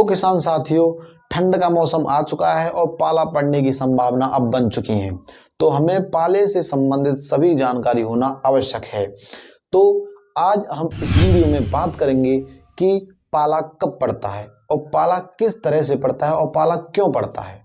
तो किसान साथियों, ठंड का मौसम आ चुका है और पाला पड़ने की संभावना अब बन चुकी है। तो हमें पाले से संबंधित सभी जानकारी होना आवश्यक है। तो आज हम इस वीडियो में बात करेंगे कि पाला कब पड़ता है और पाला किस तरह से पड़ता है और पाला क्यों पड़ता है,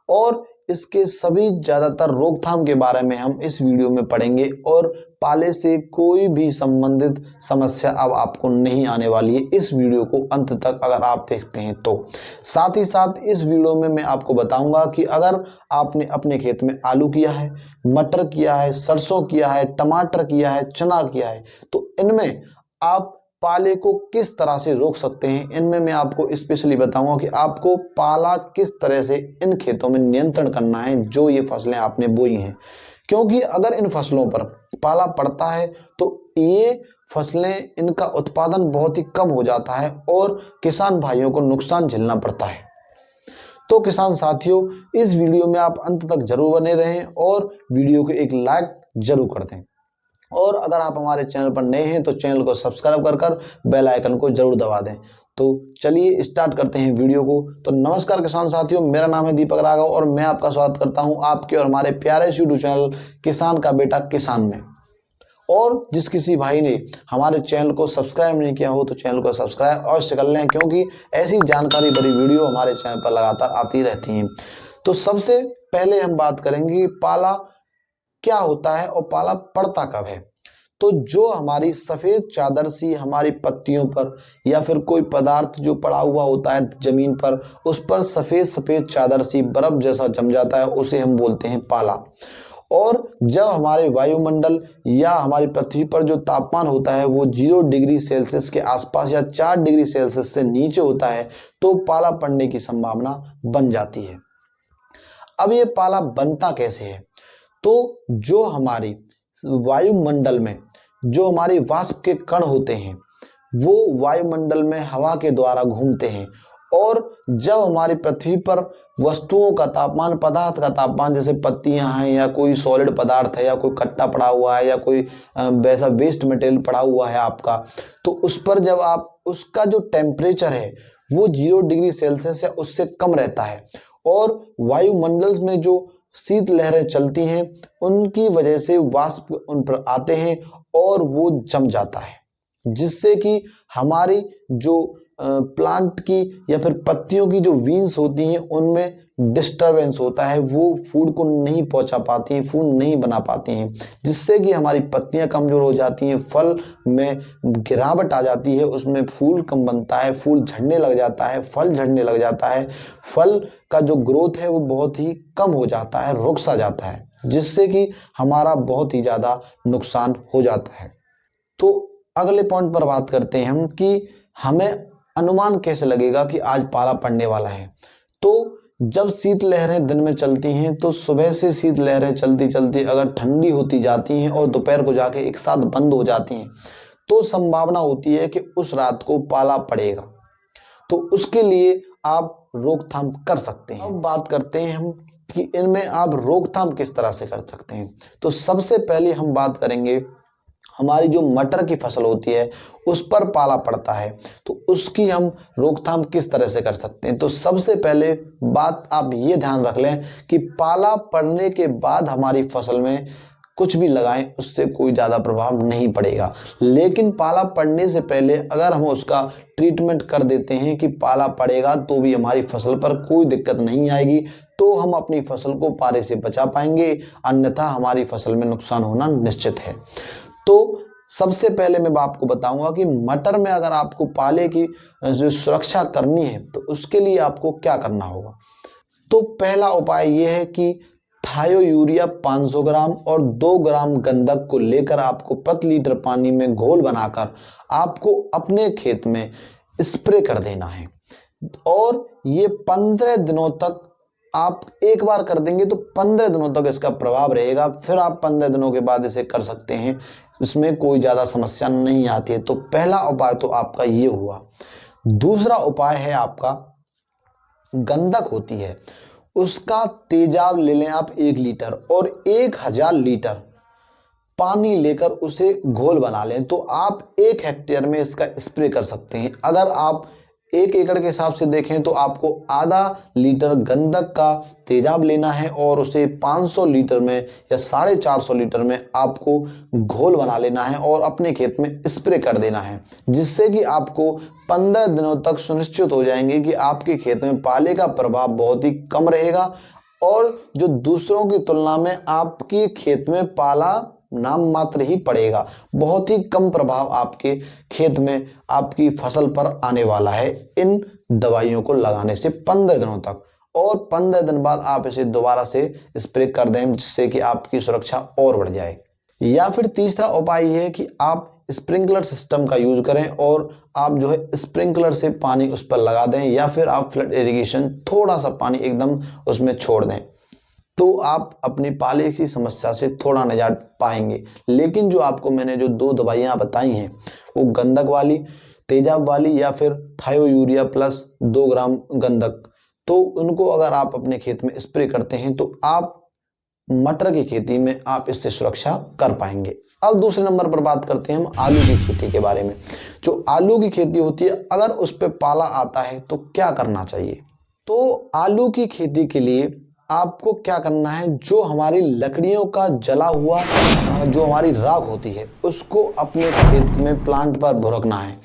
और इसके सभी ज़्यादातर रोकथाम के बारे में हम इस वीडियो में पढ़ेंगे। और पाले से कोई भी संबंधित समस्या अब आपको नहीं आने वाली है इस वीडियो को अंत तक अगर आप देखते हैं तो। साथ ही साथ इस वीडियो में मैं आपको बताऊंगा कि अगर आपने अपने खेत में आलू किया है, मटर किया है, सरसों किया है, टमाटर किया है, चना किया है, तो इनमें आप पाले को किस तरह से रोक सकते हैं। इनमें मैं आपको स्पेशली बताऊंगा कि आपको पाला किस तरह से इन खेतों में नियंत्रण करना है जो ये फसलें आपने बोई हैं। क्योंकि अगर इन फसलों पर पाला पड़ता है तो ये फसलें, इनका उत्पादन बहुत ही कम हो जाता है और किसान भाइयों को नुकसान झेलना पड़ता है। तो किसान साथियों, इस वीडियो में आप अंत तक जरूर बने रहें और वीडियो को एक लाइक जरूर कर दें। और अगर आप हमारे चैनल पर नए हैं तो चैनल को सब्सक्राइब कर बेल आइकन को जरूर दबा दें। तो चलिए स्टार्ट करते हैं वीडियो को। तो नमस्कार किसान साथियों, मेरा नाम है दीपक राघव और मैं आपका स्वागत करता हूं आपके और हमारे प्यारे यूट्यूब चैनल किसान का बेटा किसान में। और जिस किसी भाई ने हमारे चैनल को सब्सक्राइब नहीं किया हो तो चैनल को सब्सक्राइब अवश्य कर लें, क्योंकि ऐसी जानकारी भरी वीडियो हमारे चैनल पर लगातार आती रहती हैं। तो सबसे पहले हम बात करेंगे पाला क्या होता है और पाला पड़ता कब है। तो जो हमारी सफेद चादर सी हमारी पत्तियों पर या फिर कोई पदार्थ जो पड़ा हुआ होता है जमीन पर, उस पर सफेद सफेद चादर सी बर्फ जैसा जम जाता है, उसे हम बोलते हैं पाला। और जब हमारे वायुमंडल या हमारी पृथ्वी पर जो तापमान होता है वो 0 डिग्री सेल्सियस के आसपास या 4 डिग्री सेल्सियस से नीचे होता है तो पाला पड़ने की संभावना बन जाती है। अब ये पाला बनता कैसे है? तो जो हमारी वायुमंडल में जो हमारे वाष्प के कण होते हैं वो वायुमंडल में हवा के द्वारा घूमते हैं, और जब हमारी पृथ्वी पर वस्तुओं का तापमान, पदार्थ का तापमान, जैसे पत्तियां हैं या कोई सॉलिड पदार्थ है या कोई कट्टा पड़ा हुआ है या कोई वैसा वेस्ट मटेरियल पड़ा हुआ है आपका, तो उस पर जब आप उसका जो टेम्परेचर है वो 0 डिग्री सेल्सियस या उससे कम रहता है, और वायुमंडल में जो शीत लहरें चलती हैं उनकी वजह से वाष्प उन पर आते हैं और वो जम जाता है, जिससे कि हमारी जो प्लांट की या फिर पत्तियों की जो वीन्स होती हैं उनमें डिस्टरबेंस होता है, वो फूड को नहीं पहुंचा पाती हैं, फूड नहीं बना पाती हैं, जिससे कि हमारी पत्तियां कमजोर हो जाती हैं, फल में गिरावट आ जाती है, उसमें फूल कम बनता है, फूल झड़ने लग जाता है, फल झड़ने लग जाता है, फल का जो ग्रोथ है वो बहुत ही कम हो जाता है, रुक सा जाता है, जिससे कि हमारा बहुत ही ज़्यादा नुकसान हो जाता है। तो अगले पॉइंट पर बात करते हैं हम कि हमें अनुमान कैसे लगेगा कि आज पाला पड़ने वाला है। तो जब शीत लहरें दिन में चलती हैं तो सुबह से शीत लहरें चलती चलती अगर ठंडी होती जाती हैं और दोपहर को जाके एक साथ बंद हो जाती हैं तो संभावना होती है कि उस रात को पाला पड़ेगा। तो उसके लिए आप रोकथाम कर सकते हैं। अब बात करते हैं हम कि इनमें आप रोकथाम किस तरह से कर सकते हैं। तो सबसे पहले हम बात करेंगे हमारी जो मटर की फसल होती है उस पर पाला पड़ता है तो उसकी हम रोकथाम किस तरह से कर सकते हैं। तो सबसे पहले बात आप ये ध्यान रख लें कि पाला पड़ने के बाद हमारी फसल में कुछ भी लगाएं उससे कोई ज़्यादा प्रभाव नहीं पड़ेगा, लेकिन पाला पड़ने से पहले अगर हम उसका ट्रीटमेंट कर देते हैं कि पाला पड़ेगा तो भी हमारी फसल पर कोई दिक्कत नहीं आएगी, तो हम अपनी फसल को पाले से बचा पाएंगे, अन्यथा हमारी फसल में नुकसान होना निश्चित है। तो सबसे पहले मैं आपको बताऊंगा कि मटर में अगर आपको पाले की जो सुरक्षा करनी है तो उसके लिए आपको क्या करना होगा। तो पहला उपाय यह है कि थायो यूरिया 500 ग्राम और 2 ग्राम गंधक को लेकर आपको प्रति लीटर पानी में घोल बनाकर आपको अपने खेत में स्प्रे कर देना है, और ये 15 दिनों तक आप एक बार कर देंगे तो 15 दिनों तक इसका प्रभाव रहेगा। फिर आप 15 दिनों के बाद इसे कर सकते हैं, इसमें कोई ज़्यादा समस्या नहीं आती है। तो पहला उपाय तो आपका ये हुआ। दूसरा उपाय है आपका गंधक होती है उसका तेजाब ले लें आप 1 लीटर और 1000 लीटर पानी लेकर उसे घोल बना लें, तो आप 1 हेक्टेयर में इसका स्प्रे कर सकते हैं। अगर आप 1 एकड़ के हिसाब से देखें तो आपको आधा लीटर गंधक का तेजाब लेना है और उसे 500 लीटर में या 450 लीटर में आपको घोल बना लेना है और अपने खेत में स्प्रे कर देना है, जिससे कि आपको 15 दिनों तक सुनिश्चित हो जाएंगे कि आपके खेत में पाले का प्रभाव बहुत ही कम रहेगा और जो दूसरों की तुलना में आपके खेत में पाला नाम मात्र ही पड़ेगा। बहुत ही कम प्रभाव आपके खेत में आपकी फसल पर आने वाला है इन दवाइयों को लगाने से 15 दिनों तक। और 15 दिन बाद आप इसे दोबारा से स्प्रे कर दें, जिससे कि आपकी सुरक्षा और बढ़ जाए। या फिर तीसरा उपाय यह है कि आप स्प्रिंकलर सिस्टम का यूज करें और आप जो है स्प्रिंकलर से पानी उस पर लगा दें, या फिर आप फ्लड इरिगेशन थोड़ा सा पानी एकदम उसमें छोड़ दें, तो आप अपनी पाले की समस्या से थोड़ा निजात पाएंगे। लेकिन जो आपको मैंने जो 2 दवाइयाँ बताई हैं, वो गंधक वाली, तेजाब वाली, या फिर थायो यूरिया प्लस 2 ग्राम गंधक, तो उनको अगर आप अपने खेत में स्प्रे करते हैं तो आप मटर की खेती में आप इससे सुरक्षा कर पाएंगे। अब दूसरे नंबर पर बात करते हैं हम आलू की खेती के बारे में। जो आलू की खेती होती है, अगर उस पर पाला आता है तो क्या करना चाहिए? तो आलू की खेती के लिए आपको क्या करना है, जो हमारी लकड़ियों का जला हुआ जो हमारी राख होती है उसको अपने खेत में प्लांट पर भुरकना है।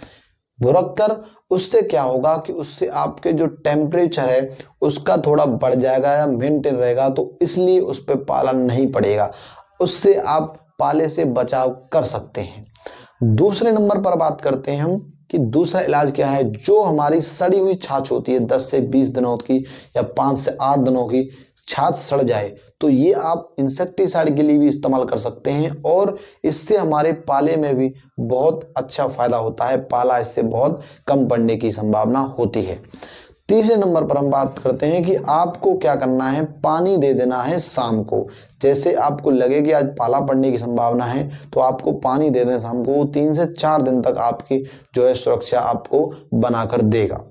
भुरक कर उससे क्या होगा कि उससे आपके जो टेम्परेचर है उसका थोड़ा बढ़ जाएगा या मेंटेन रहेगा, तो इसलिए उस पर पाला नहीं पड़ेगा, उससे आप पाले से बचाव कर सकते हैं। दूसरे नंबर पर बात करते हैं हम कि दूसरा इलाज क्या है। जो हमारी सड़ी हुई छाछ होती है 10 से 20 दिनों की या 5 से 8 दिनों की छाछ सड़ जाए, तो ये आप इंसेक्टिसाइड के लिए भी इस्तेमाल कर सकते हैं और इससे हमारे पाले में भी बहुत अच्छा फायदा होता है। पाला इससे बहुत कम पड़ने की संभावना होती है। तीसरे नंबर पर हम बात करते हैं कि आपको क्या करना है, पानी दे देना है शाम को। जैसे आपको लगे कि आज पाला पड़ने की संभावना है तो आपको पानी दे दें शाम को, 3 से 4 दिन तक आपकी जो है सुरक्षा आपको बनाकर देगा।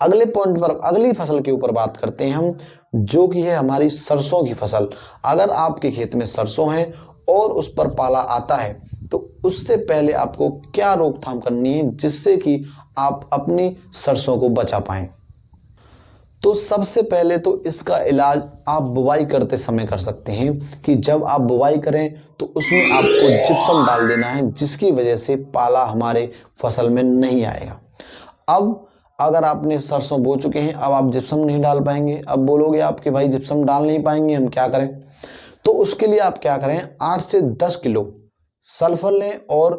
अगले पॉइंट पर, अगली फसल के ऊपर बात करते हैं हम, जो कि है हमारी सरसों की फसल। अगर आपके खेत में सरसों है और उस पर पाला आता है तो उससे पहले आपको क्या रोकथाम करनी है, जिससे कि आप अपनी सरसों को बचा पाएं। तो सबसे पहले तो इसका इलाज आप बुवाई करते समय कर सकते हैं कि जब आप बुवाई करें तो उसमें आपको जिप्सम डाल देना है, जिसकी वजह से पाला हमारे फसल में नहीं आएगा। अब अगर आपने सरसों बो चुके हैं, अब आप जिप्सम नहीं डाल पाएंगे। अब बोलोगे आप कि भाई जिप्सम डाल नहीं पाएंगे, हम क्या करें? तो उसके लिए आप क्या करें, 8 से 10 किलो सल्फर लें और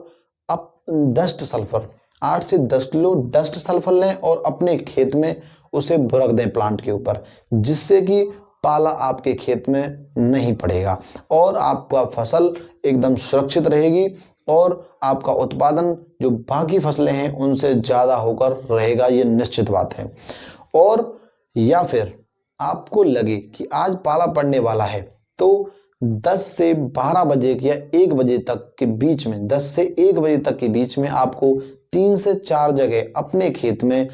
अब डस्ट सल्फर 8 से 10 किलो डस्ट सल्फर लें और अपने खेत में उसे भुरक दें प्लांट के ऊपर, जिससे कि पाला आपके खेत में नहीं पड़ेगा और आपका फसल एकदम सुरक्षित रहेगी और आपका उत्पादन जो बाकी फसलें हैं उनसे ज़्यादा होकर रहेगा, ये निश्चित बात है। और या फिर आपको लगे कि आज पाला पड़ने वाला है तो 10 से 12 बजे या 1 बजे तक के बीच में, 10 से 1 बजे तक के बीच में आपको 3 से 4 जगह अपने खेत में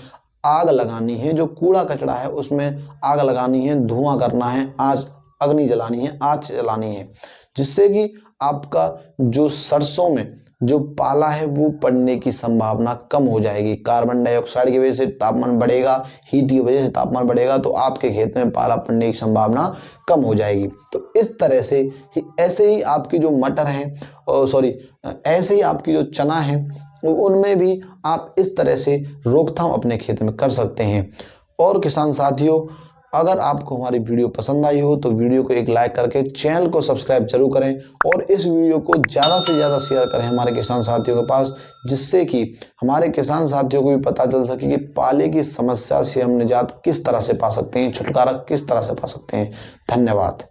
आग लगानी है। जो कूड़ा कचरा है उसमें आग लगानी है, धुआं करना है, आग अग्नि जलानी है, आँच जलानी है, जिससे कि आपका जो सरसों में जो पाला है वो पड़ने की संभावना कम हो जाएगी। कार्बन डाइऑक्साइड की वजह से तापमान बढ़ेगा, हीट की वजह से तापमान बढ़ेगा, तो आपके खेत में पाला पड़ने की संभावना कम हो जाएगी। तो इस तरह से ही ऐसे ही आपकी जो मटर हैं ऐसे ही आपकी जो चना है उनमें भी आप इस तरह से रोकथाम अपने खेत में कर सकते हैं। और किसान साथियों, अगर आपको हमारी वीडियो पसंद आई हो तो वीडियो को एक लाइक करके चैनल को सब्सक्राइब जरूर करें और इस वीडियो को ज़्यादा से ज़्यादा शेयर करें हमारे किसान साथियों के पास, जिससे कि हमारे किसान साथियों को भी पता चल सके कि पाले की समस्या से हम निजात किस तरह से पा सकते हैं, छुटकारा किस तरह से पा सकते हैं। धन्यवाद।